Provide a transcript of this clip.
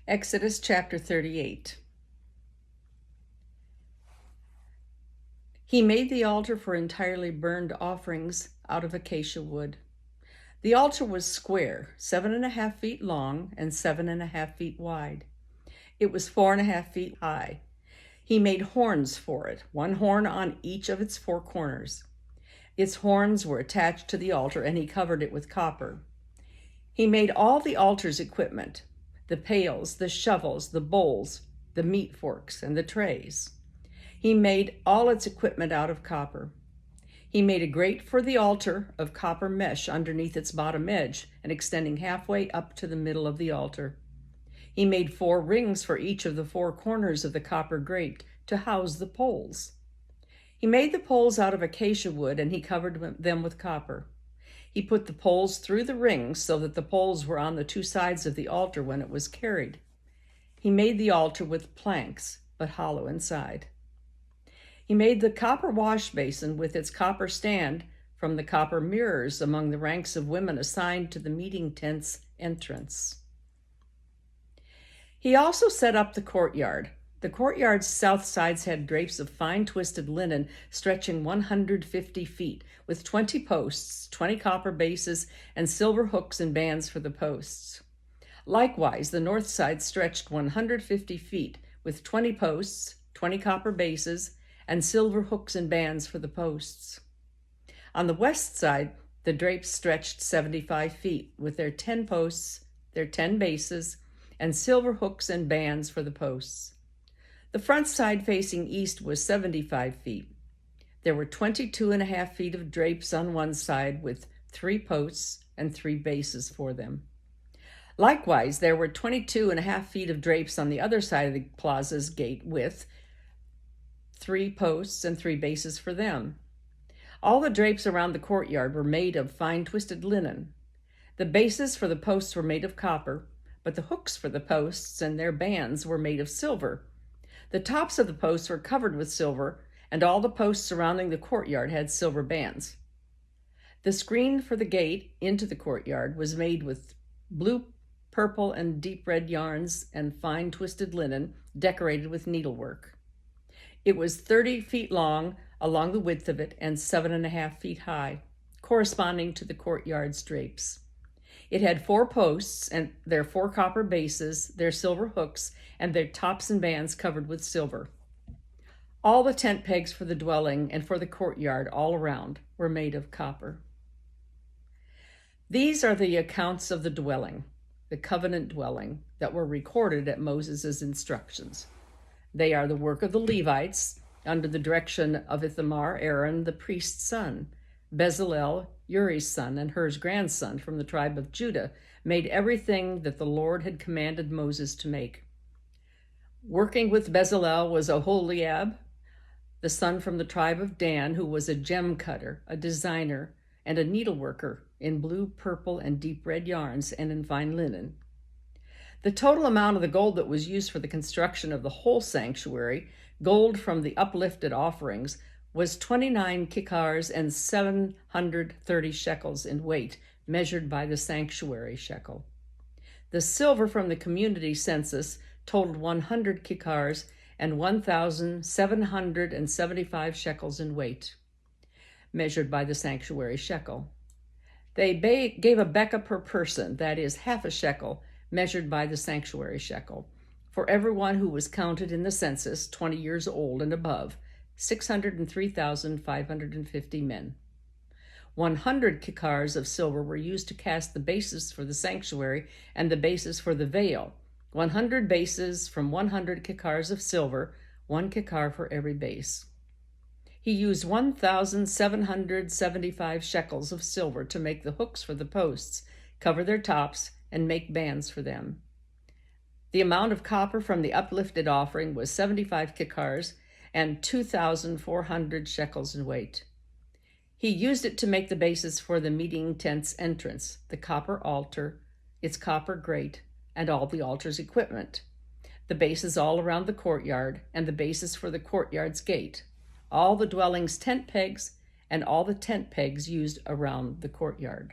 Exodus chapter 38. He made the altar for entirely burned offerings out of acacia wood. The altar was square, 7.5 feet long and 7.5 feet wide. It was 4.5 feet high. He made horns for it, one horn on each of its 4 corners. Its horns were attached to the altar, and he covered it with copper. He made all the altar's equipment, the pails, the shovels, the bowls, the meat forks, and the trays. He made all its equipment out of copper. He made a grate for the altar of copper mesh underneath its bottom edge and extending halfway up to the middle of the altar. He made 4 rings for each of the 4 corners of the copper grate to house the poles. He made the poles out of acacia wood, and he covered them with copper. He put the poles through the rings so that the poles were on the 2 sides of the altar when it was carried. He made the altar with planks, but hollow inside. He made the copper wash basin with its copper stand from the copper mirrors among the ranks of women assigned to the meeting tent's entrance. He also set up the courtyard. The courtyard's south sides had drapes of fine twisted linen stretching 150 feet, with 20 posts, 20 copper bases, and silver hooks and bands for the posts. Likewise, the north side stretched 150 feet, with 20 posts, 20 copper bases, and silver hooks and bands for the posts. On the west side, the drapes stretched 75 feet, with their 10 posts, their 10 bases, and silver hooks and bands for the posts. The front side facing east was 75 feet. There were 22.5 feet of drapes on one side with 3 posts and 3 bases for them. Likewise, there were 22.5 feet of drapes on the other side of the plaza's gate with 3 posts and 3 bases for them. All the drapes around the courtyard were made of fine twisted linen. The bases for the posts were made of copper, but the hooks for the posts and their bands were made of silver. The tops of the posts were covered with silver, and all the posts surrounding the courtyard had silver bands. The screen for the gate into the courtyard was made with blue, purple, and deep red yarns and fine twisted linen decorated with needlework. It was 30 feet long along the width of it and 7.5 feet high, corresponding to the courtyard's drapes. It had 4 posts and their 4 copper bases, their silver hooks, and their tops and bands covered with silver. All the tent pegs for the dwelling and for the courtyard all around were made of copper. These are the accounts of the dwelling, the covenant dwelling, that were recorded at Moses' instructions. They are the work of the Levites, under the direction of Ithamar, Aaron, the priest's son. Bezalel, Uri's son, and Hur's grandson from the tribe of Judah, made everything that the Lord had commanded Moses to make. Working with Bezalel was Oholiab, the son from the tribe of Dan, who was a gem cutter, a designer, and a needleworker in blue, purple, and deep red yarns and in fine linen. The total amount of the gold that was used for the construction of the whole sanctuary, gold from the uplifted offerings, was 29 kikars and 730 shekels in weight, measured by the sanctuary shekel. The silver from the community census totaled 100 kikars and 1,775 shekels in weight, measured by the sanctuary shekel. They gave a beka per person, that is, half a shekel, measured by the sanctuary shekel, for everyone who was counted in the census 20 years old and above, 603,550 men. 100 kikars of silver were used to cast the bases for the sanctuary and the bases for the veil. 100 bases from 100 kikars of silver, 1 kikar for every base. He used 1,775 shekels of silver to make the hooks for the posts, cover their tops, and make bands for them. The amount of copper from the uplifted offering was 75 kikars and 2,400 shekels in weight. He used it to make the bases for the meeting tent's entrance, the copper altar, its copper grate, and all the altar's equipment, the bases all around the courtyard, and the bases for the courtyard's gate, all the dwelling's tent pegs, and all the tent pegs used around the courtyard.